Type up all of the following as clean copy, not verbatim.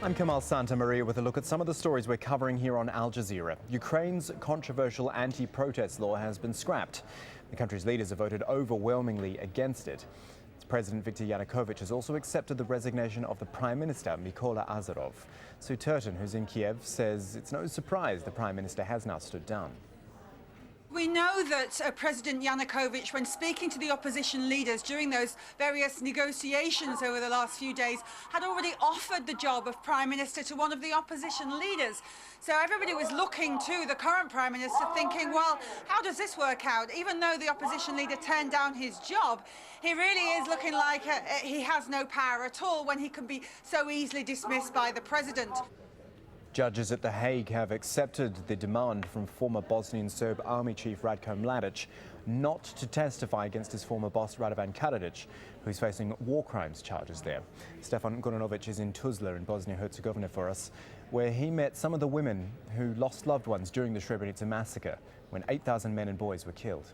I'm Kamal Santamaria with a look at some of the stories we're covering here on Al Jazeera. Ukraine's controversial anti-protest law has been scrapped. The country's leaders have voted overwhelmingly against it. President Viktor Yanukovych has also accepted the resignation of the Prime Minister, Mykola Azarov. Sue Turton, who's in Kiev, says it's no surprise the Prime Minister has now stood down. We know that President Yanukovych, when speaking to the opposition leaders during those various negotiations over the last few days, had already offered the job of Prime Minister to one of the opposition leaders. So everybody was looking to the current Prime Minister thinking, well, how does this work out? Even though the opposition leader turned down his job, he really is looking like he has no power at all when he can be so easily dismissed by the President. Judges at The Hague have accepted the demand from former Bosnian Serb Army Chief Ratko Mladic not to testify against his former boss Radovan Karadzic, who's facing war crimes charges there. Stefan Guranovic is in Tuzla in Bosnia-Herzegovina for us, where he met some of the women who lost loved ones during the Srebrenica massacre, when 8,000 men and boys were killed.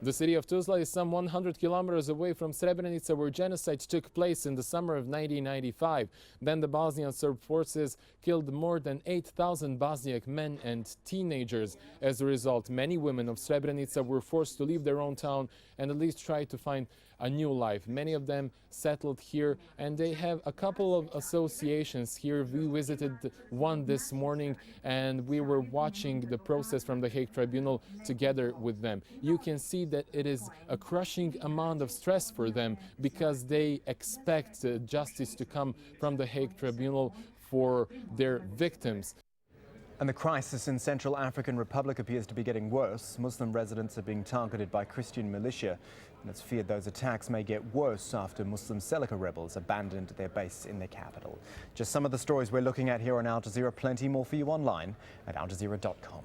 The city of Tuzla is some 100 kilometers away from Srebrenica, where genocide took place in the summer of 1995. Then the Bosnian Serb forces killed more than 8,000 Bosniak men and teenagers. As a result, many women of Srebrenica were forced to leave their own town and at least try to find a new life. Many of them settled here, and they have a couple of associations here. We visited one this morning, and we were watching the process from the Hague Tribunal together with them. You can see that it is a crushing amount of stress for them because they expect justice to come from the Hague Tribunal for their victims. And the crisis in Central African Republic appears to be getting worse. Muslim residents are being targeted by Christian militia, and it's feared those attacks may get worse after Muslim Seleka rebels abandoned their base in the capital. Just some of the stories we're looking at here on Al Jazeera. Plenty more for you online at aljazeera.com.